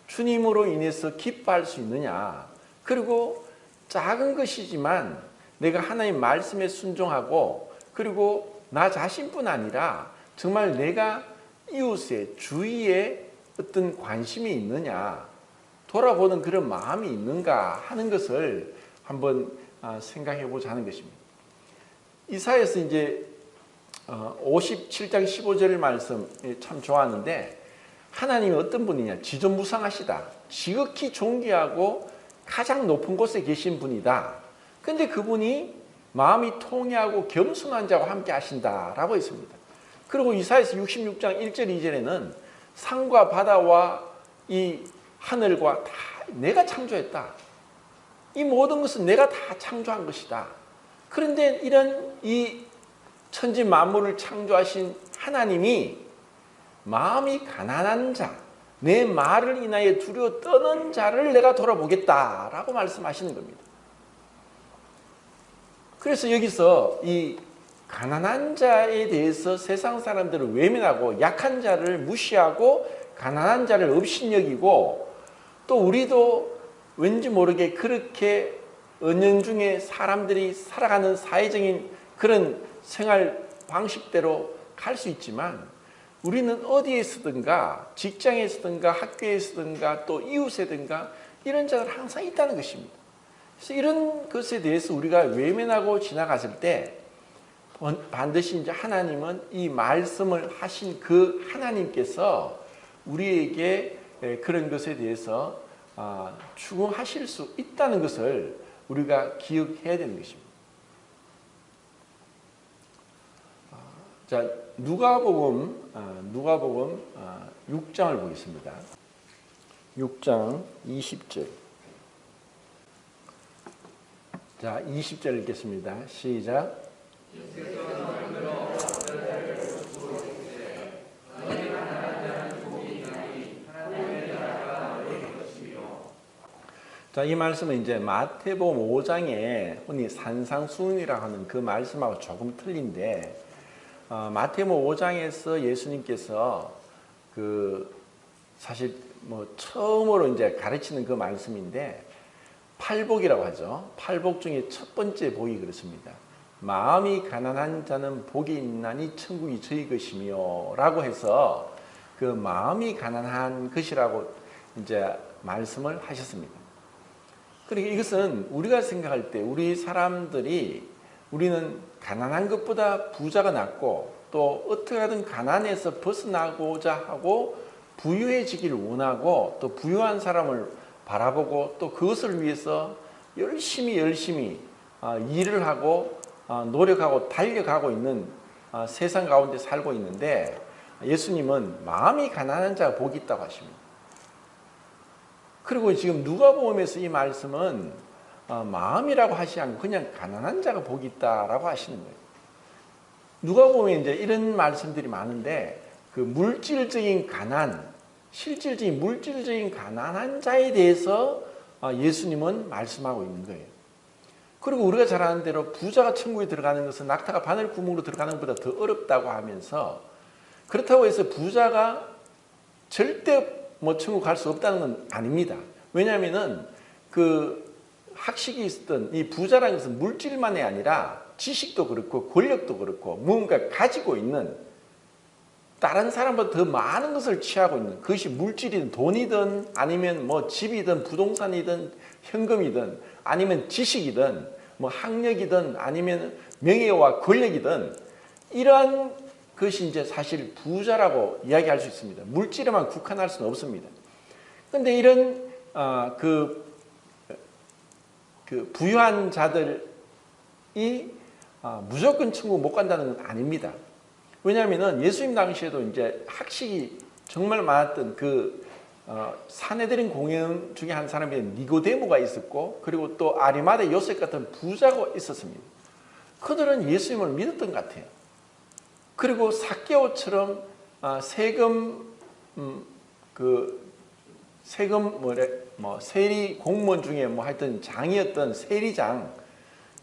주님으로 인해서 기뻐할 수 있느냐. 그리고 작은 것이지만 내가 하나님 말씀에 순종하고 그리고 나 자신뿐 아니라 정말 내가 이웃의 주위에 어떤 관심이 있느냐 돌아보는 그런 마음이 있는가 하는 것을 한번 생각해 보자는 것입니다. 이사야서 이제 57장 15절 말씀 참 좋아하는데 하나님이 어떤 분이냐 지존무상하시다. 지극히 존귀하고 가장 높은 곳에 계신 분이다. 근데 그분이 마음이 통회하고 겸손한 자와 함께 하신다라고 했습니다. 그리고 이사야서 66장 1절 2절에는 산과 바다와 이 하늘과 다 내가 창조했다. 이 모든 것은 내가 다 창조한 것이다. 그런데 이런 이 천지 만물을 창조하신 하나님이 마음이 가난한 자, 내 말을 인하여 두려워 떠는 자를 내가 돌아보겠다라고 말씀하시는 겁니다. 그래서 여기서 이 가난한 자에 대해서 세상 사람들을 외면하고 약한 자를 무시하고 가난한 자를 업신여기고 또 우리도 왠지 모르게 그렇게 은연중에 사람들이 살아가는 사회적인 그런 생활 방식대로 갈 수 있지만 우리는 어디에서든가 직장에서든가 학교에서든가 또 이웃에든가 이런 자들 항상 있다는 것입니다. 그래서 이런 것에 대해서 우리가 외면하고 지나갔을 때 반드시 이제 하나님은 이 말씀을 하신 그 하나님께서 우리에게 그런 것에 대해서 추궁하실 수 있다는 것을 우리가 기억해야 되는 것입니다. 자, 누가복음 6장을 보겠습니다. 6장 20절. 자, 20절 읽겠습니다. 시작. 자, 이 말씀은 이제 마태복음 5장에 흔히 산상수훈이라고 하는 그 말씀하고 조금 틀린데 마태복음 5장에서 예수님께서 사실 뭐 처음으로 이제 가르치는 그 말씀인데 팔복이라고 하죠. 팔복 중에 첫 번째 복이 그렇습니다. 마음이 가난한 자는 복이 있나니 천국이 저희 것이며 라고 해서 그 마음이 가난한 것이라고 이제 말씀을 하셨습니다. 그러니까 이것은 우리가 생각할 때 우리 사람들이 우리는 가난한 것보다 부자가 낫고 또 어떻게 하든 가난에서 벗어나고자 하고 부유해지기를 원하고 또 부유한 사람을 바라보고 또 그것을 위해서 열심히 일을 하고 노력하고 달려가고 있는 세상 가운데 살고 있는데 예수님은 마음이 가난한 자가 복이 있다고 하십니다. 그리고 지금 누가복음에서 이 말씀은 마음이라고 하시지 않고 그냥 가난한 자가 복이 있다라고 하시는 거예요. 누가복음에 이제 이런 말씀들이 많은데 그 물질적인 가난, 실질적인 물질적인 가난한 자에 대해서 예수님은 말씀하고 있는 거예요. 그리고 우리가 잘 아는 대로 부자가 천국에 들어가는 것은 낙타가 바늘 구멍으로 들어가는 것보다 더 어렵다고 하면서 그렇다고 해서 부자가 절대 천국 갈 수 없다는 건 아닙니다. 왜냐하면은 그 학식이 있었던 이 부자라는 것은 물질만이 아니라 지식도 그렇고 권력도 그렇고 무언가 가지고 있는 다른 사람보다 더 많은 것을 취하고 있는 그것이 물질이든 돈이든 아니면 뭐 집이든 부동산이든 현금이든 아니면 지식이든 뭐 학력이든 아니면 명예와 권력이든 이러한 그것이 이제 사실 부자라고 이야기할 수 있습니다. 물질에만 국한할 수는 없습니다. 그런데 이런 그 부유한 자들이 무조건 천국 못 간다는 건 아닙니다. 왜냐하면 예수님 당시에도 이제 학식이 정말 많았던 그 산헤드린 공연 중에 한 사람이 니고데모가 있었고 그리고 또 아리마대 요셉 같은 부자가 있었습니다. 그들은 예수님을 믿었던 것 같아요. 그리고 삭개오처럼 세금 세리 공무원 중에 뭐 하여튼 장이었던 세리장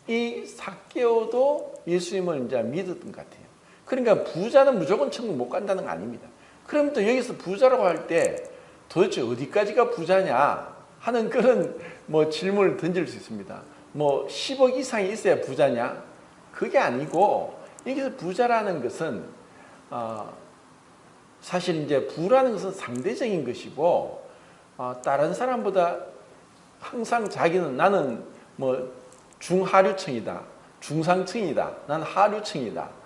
이 삭개오도 예수님을 이제 믿었던 것 같아요. 그러니까 부자는 무조건 천국 못 간다는 거 아닙니다. 그럼 또 여기서 부자라고 할 때 도대체 어디까지가 부자냐 하는 그런 질문을 던질 수 있습니다. 10억 이상이 있어야 부자냐? 그게 아니고 여기서 부자라는 것은 사실 이제 부라는 것은 상대적인 것이고 다른 사람보다 항상 자기는 나는 중하류층이다, 중상층이다, 난 하류층이다.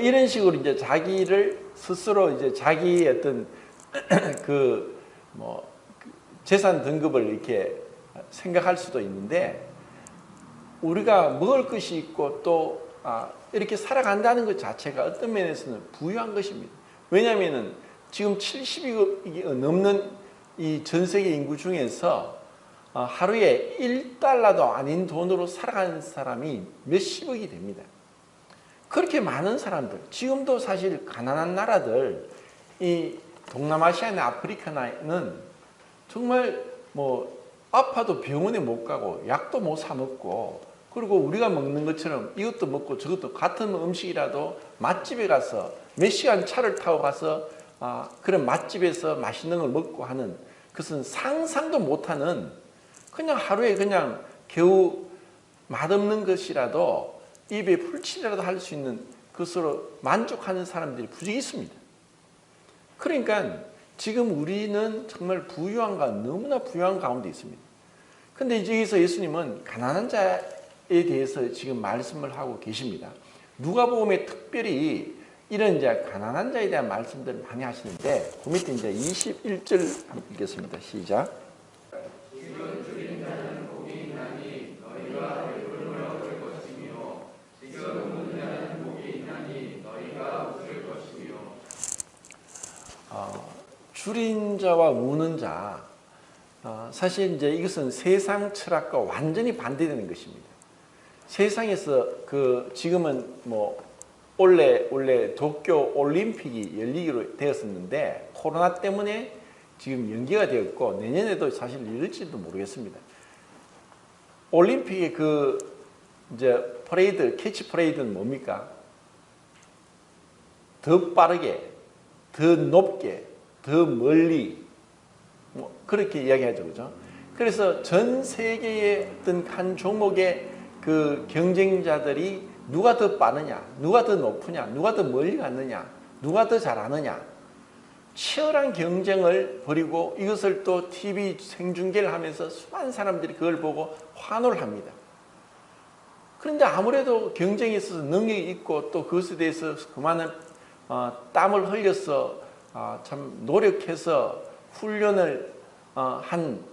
이런 식으로 이제 자기를 스스로 이제 자기의 어떤 재산 등급을 이렇게 생각할 수도 있는데 우리가 먹을 것이 있고 또 이렇게 살아간다는 것 자체가 어떤 면에서는 부유한 것입니다. 왜냐하면 지금 70이 넘는 이 전 세계 인구 중에서 하루에 1달러도 아닌 돈으로 살아가는 사람이 몇십억이 됩니다. 그렇게 많은 사람들, 지금도 사실 가난한 나라들, 이 동남아시아나 아프리카는 정말 아파도 병원에 못 가고 약도 못 사 먹고 그리고 우리가 먹는 것처럼 이것도 먹고 저것도 같은 음식이라도 맛집에 가서 몇 시간 차를 타고 가서 그런 맛집에서 맛있는 걸 먹고 하는 그것은 상상도 못하는 그냥 하루에 그냥 겨우 맛없는 것이라도 입에 풀칠이라도 할 수 있는 것으로 만족하는 사람들이 부족히 있습니다. 그러니까 지금 우리는 정말 부유한가 너무나 부유한 가운데 있습니다. 그런데 여기서 예수님은 가난한 자에 대해서 지금 말씀을 하고 계십니다. 누가복음에 특별히 이런 이제 가난한 자에 대한 말씀들을 많이 하시는데 그 밑에 이제 21절 한번 읽겠습니다. 시작. 줄인 자와 우는 자, 사실 이제 이것은 세상 철학과 완전히 반대되는 것입니다. 세상에서 지금은 원래 도쿄 올림픽이 열리기로 되었었는데 코로나 때문에 지금 연기가 되었고 내년에도 사실 열릴지도 모르겠습니다. 올림픽의 이제 캐치 프레이드는 뭡니까? 더 빠르게, 더 높게, 더 멀리 그렇게 이야기하죠, 그죠? 그래서 전 세계의 어떤 한 종목의 그 경쟁자들이 누가 더 빠르냐, 누가 더 높으냐, 누가 더 멀리 갔느냐, 누가 더 잘하느냐, 치열한 경쟁을 벌이고 이것을 또 TV 생중계를 하면서 수많은 사람들이 그걸 보고 환호를 합니다. 그런데 아무래도 경쟁에 있어서 능력이 있고 또 그것에 대해서 그만한 땀을 흘려서 참 노력해서 훈련을 한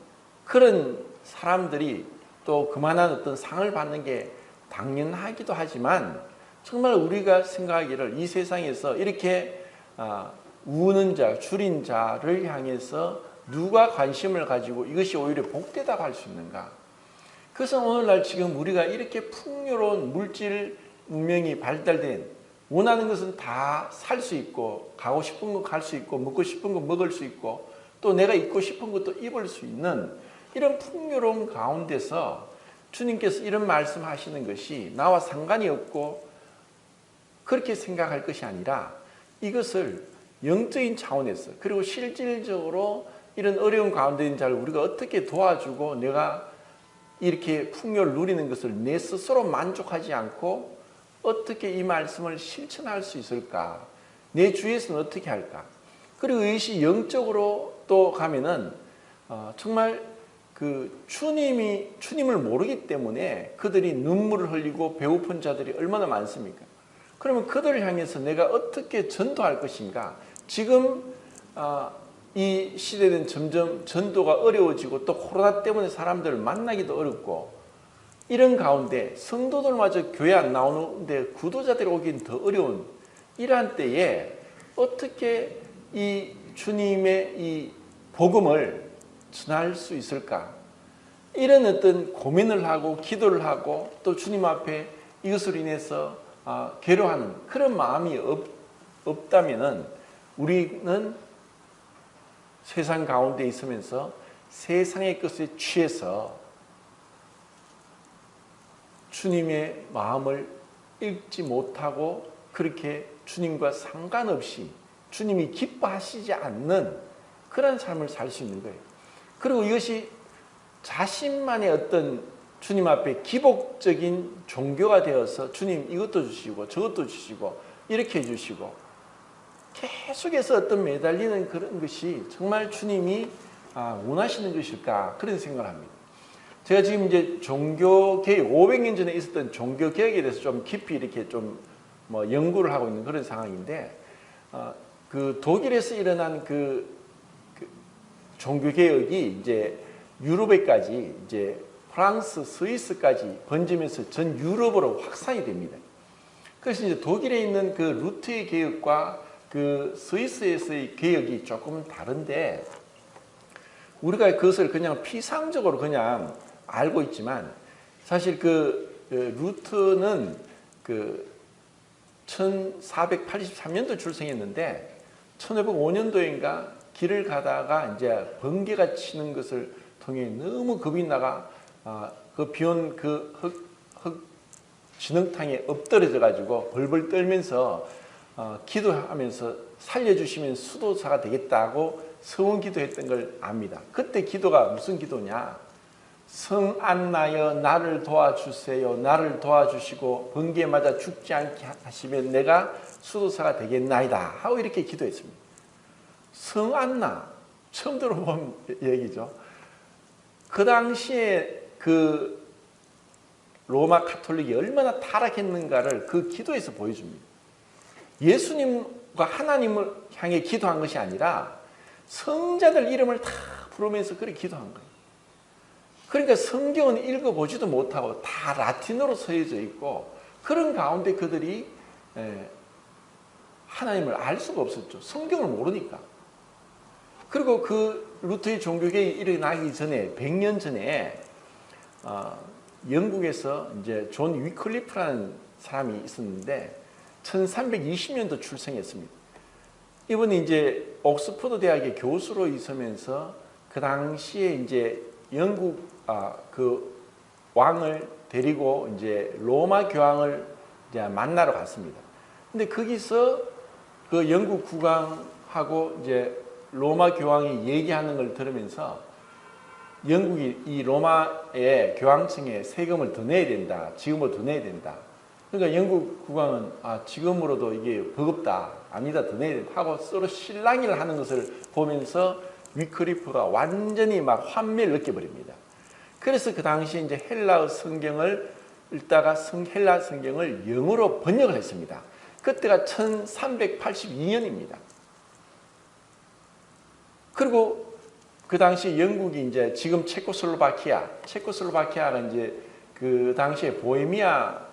그런 사람들이 또 그만한 어떤 상을 받는 게 당연하기도 하지만, 정말 우리가 생각하기를 이 세상에서 이렇게 우는 자, 줄인 자를 향해서 누가 관심을 가지고 이것이 오히려 복되다고 할 수 있는가? 그래서 오늘날 지금 우리가 이렇게 풍요로운 물질 문명이 발달된, 원하는 것은 다 살 수 있고 가고 싶은 거 갈 수 있고 먹고 싶은 거 먹을 수 있고 또 내가 입고 싶은 것도 입을 수 있는 이런 풍요로운 가운데서 주님께서 이런 말씀하시는 것이 나와 상관이 없고 그렇게 생각할 것이 아니라 이것을 영적인 차원에서, 그리고 실질적으로 이런 어려운 가운데 있는 자를 우리가 어떻게 도와주고 내가 이렇게 풍요를 누리는 것을 내 스스로 만족하지 않고 어떻게 이 말씀을 실천할 수 있을까? 내 주위에서는 어떻게 할까? 그리고 이것이 영적으로 또 가면은 정말 그 주님을 모르기 때문에 그들이 눈물을 흘리고 배고픈 자들이 얼마나 많습니까? 그러면 그들을 향해서 내가 어떻게 전도할 것인가? 지금 이 시대는 점점 전도가 어려워지고 또 코로나 때문에 사람들을 만나기도 어렵고 이런 가운데 성도들마저 교회 안 나오는데 구도자들이 오긴 더 어려운 이러한 때에 어떻게 이 주님의 이 복음을 전할 수 있을까? 이런 어떤 고민을 하고 기도를 하고 또 주님 앞에 이것으로 인해서 괴로워하는 그런 마음이 없다면은 우리는 세상 가운데 있으면서 세상의 것에 취해서 주님의 마음을 읽지 못하고 그렇게 주님과 상관없이 주님이 기뻐하시지 않는 그런 삶을 살 수 있는 거예요. 그리고 이것이 자신만의 어떤 주님 앞에 기복적인 종교가 되어서 주님 이것도 주시고 저것도 주시고 이렇게 해주시고 계속해서 어떤 매달리는 그런 것이 정말 주님이 원하시는 것일까, 그런 생각을 합니다. 제가 지금 이제 종교개혁, 500년 전에 있었던 종교개혁에 대해서 좀 깊이 이렇게 좀 연구를 하고 있는 그런 상황인데, 그 독일에서 일어난 그 종교개혁이 이제 유럽에까지, 이제 프랑스, 스위스까지 번지면서 전 유럽으로 확산이 됩니다. 그래서 이제 독일에 있는 그 루트의 개혁과 그 스위스에서의 개혁이 조금 다른데, 우리가 그것을 그냥 피상적으로 그냥 알고 있지만 사실 그 루트는 그 1483년도 출생했는데 1505년도인가 길을 가다가 이제 번개가 치는 것을 통해 너무 겁이 나가 그 비온 그 흙 진흙탕에 엎드려져 가지고 벌벌 떨면서 기도하면서 살려주시면 수도사가 되겠다고 서원 기도했던 걸 압니다. 그때 기도가 무슨 기도냐? 성 안나여 나를 도와주세요. 나를 도와주시고 번개에 맞아 죽지 않게 하시면 내가 수도사가 되겠나이다 하고 이렇게 기도했습니다. 성 안나, 처음 들어본 얘기죠. 그 당시에 그 로마 가톨릭이 얼마나 타락했는가를 그 기도에서 보여줍니다. 예수님과 하나님을 향해 기도한 것이 아니라 성자들 이름을 다 부르면서 그렇게 기도한 거예요. 그러니까 성경은 읽어보지도 못하고 다 라틴어로 써져 있고 그런 가운데 그들이 하나님을 알 수가 없었죠. 성경을 모르니까. 그리고 그 루터의 종교개혁이 일어나기 전에 100년 전에 영국에서 이제 존 위클리프라는 사람이 있었는데 1320년도 출생했습니다. 이분이 이제 옥스퍼드 대학의 교수로 있으면서 그 당시에 이제 영국 그 왕을 데리고 이제 로마 교황을 이제 만나러 갔습니다. 근데 거기서 그 영국 국왕하고 이제 로마 교황이 얘기하는 걸 들으면서 영국이 이 로마의 교황청에 세금을 더 내야 된다. 지금보다 더 내야 된다. 그러니까 영국 국왕은 지금으로도 이게 버겁다. 아니다. 더 내야 된다. 하고 서로 실랑이를 하는 것을 보면서 위클리프가 완전히 막 환멸을 느껴버립니다. 그래서 그 당시에 이제 헬라어 성경을 읽다가 헬라 성경을 영어로 번역을 했습니다. 그때가 1382년입니다. 그리고 그 당시 영국이 이제 지금 체코슬로바키아가 이제 그 당시에 보헤미아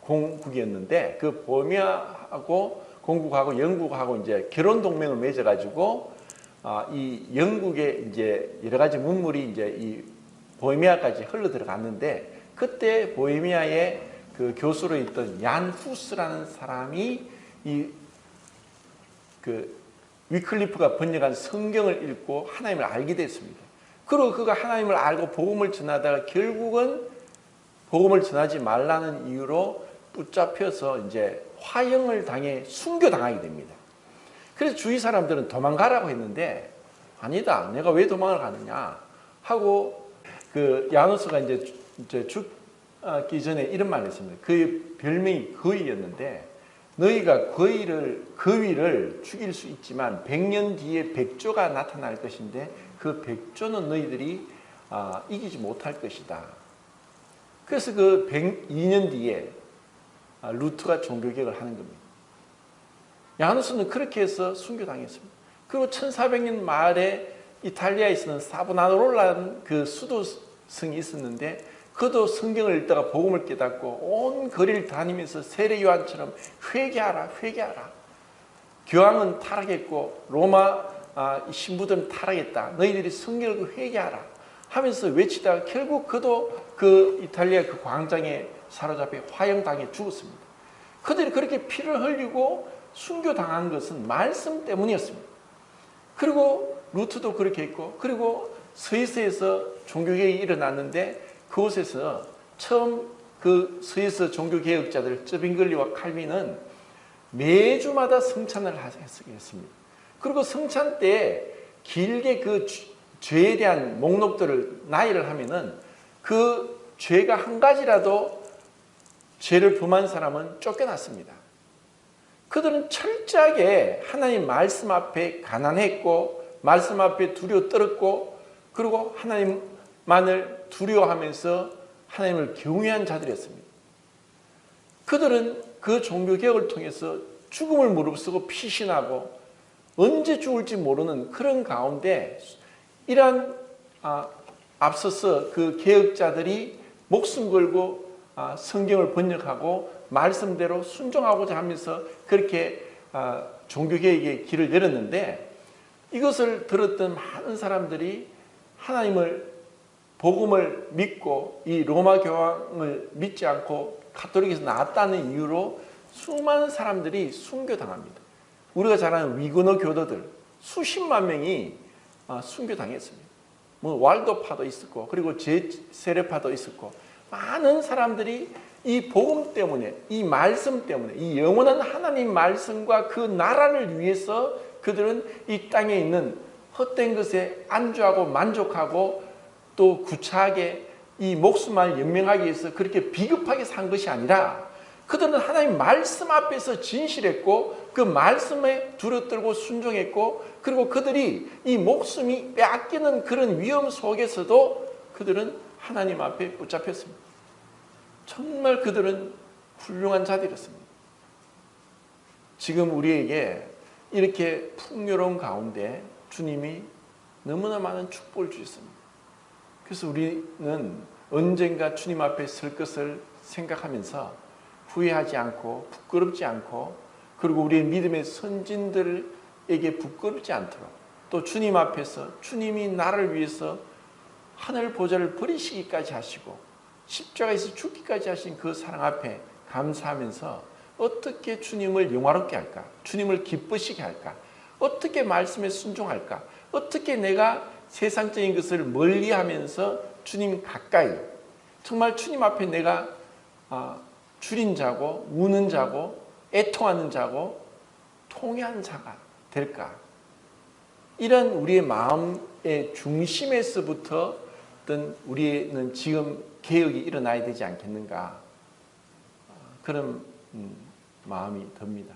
공국이었는데 그 보헤미아하고 공국하고 영국하고 이제 결혼 동맹을 맺어가지고 이 영국의 이제 여러 가지 문물이 이제 이 보헤미아까지 흘러 들어갔는데 그때 보헤미아의 그 교수로 있던 얀 후스라는 사람이 이 그 위클리프가 번역한 성경을 읽고 하나님을 알게 됐습니다. 그리고 그가 하나님을 알고 복음을 전하다가 결국은 복음을 전하지 말라는 이유로 붙잡혀서 이제 화형을 당해 순교당하게 됩니다. 그래서 주위 사람들은 도망가라고 했는데 아니다. 내가 왜 도망을 가느냐 하고 그 야누스가 이제 죽기 전에 이런 말을 했습니다. 그의 별명이 거위였는데 너희가 거위를 죽일 수 있지만 100년 뒤에 백조가 나타날 것인데 그 백조는 너희들이 이기지 못할 것이다. 그래서 그 102년 뒤에 루트가 종교개혁을 하는 겁니다. 야누스는 그렇게 해서 순교당했습니다. 그리고 1400년 말에 이탈리아에 있는 사보나로라는 그 수도성이 있었는데 그도 성경을 읽다가 복음을 깨닫고 온 거리를 다니면서 세례 요한처럼 회개하라 회개하라. 교황은 타락했고 로마 신부들은 타락했다. 너희들이 성경을 회개하라 하면서 외치다가 결국 그도 그 이탈리아 그 광장에 사로잡혀 화형당해 죽었습니다. 그들이 그렇게 피를 흘리고 순교당한 것은 말씀 때문이었습니다. 그리고 루트도 그렇게 했고 그리고 스위스에서 종교개혁이 일어났는데 그곳에서 처음 그 스위스 종교개혁자들 쩌빙글리와 칼빈은 매주마다 성찬을 했습니다. 그리고 성찬 때 길게 그 죄에 대한 목록들을 나열을 하면은 그 죄가 한 가지라도 죄를 범한 사람은 쫓겨났습니다. 그들은 철저하게 하나님 말씀 앞에 가난했고 말씀 앞에 두려워 떨었고 그리고 하나님만을 두려워하면서 하나님을 경외한 자들이었습니다. 그들은 그 종교개혁을 통해서 죽음을 무릅쓰고 피신하고 언제 죽을지 모르는 그런 가운데 이러한 앞서서 그 개혁자들이 목숨 걸고 성경을 번역하고 말씀대로 순종하고자 하면서 그렇게 종교개혁의 길을 열었는데 이것을 들었던 많은 사람들이 하나님을 복음을 믿고 이 로마 교황을 믿지 않고 가톨릭에서 나왔다는 이유로 수많은 사람들이 순교당합니다. 우리가 잘 아는 위그너 교도들 수십만 명이 순교당했습니다. 뭐 왈도파도 있었고 그리고 제세례파도 있었고 많은 사람들이 이 복음 때문에 이 말씀 때문에 이 영원한 하나님 말씀과 그 나라를 위해서 그들은 이 땅에 있는 헛된 것에 안주하고 만족하고 또 구차하게 이 목숨을 연명하기 위해서 그렇게 비겁하게 산 것이 아니라 그들은 하나님 말씀 앞에서 진실했고 그 말씀에 두려떨고 순종했고 그리고 그들이 이 목숨이 빼앗기는 그런 위험 속에서도 그들은 하나님 앞에 붙잡혔습니다. 정말 그들은 훌륭한 자들이었습니다. 지금 우리에게 이렇게 풍요로운 가운데 주님이 너무나 많은 축복을 주셨습니다. 그래서 우리는 언젠가 주님 앞에 설 것을 생각하면서 후회하지 않고 부끄럽지 않고 그리고 우리의 믿음의 선진들에게 부끄럽지 않도록 또 주님 앞에서 주님이 나를 위해서 하늘 보좌를 버리시기까지 하시고 십자가에서 죽기까지 하신 그 사랑 앞에 감사하면서 어떻게 주님을 영화롭게 할까? 주님을 기쁘시게 할까? 어떻게 말씀에 순종할까? 어떻게 내가 세상적인 것을 멀리하면서 주님 가까이 정말 주님 앞에 내가 줄인 자고 우는 자고 애통하는 자고 통회한 자가 될까? 이런 우리의 마음 자본의 중심에서부터 어떤 우리는 지금 개혁이 일어나야 되지 않겠는가 그런 마음이 듭니다.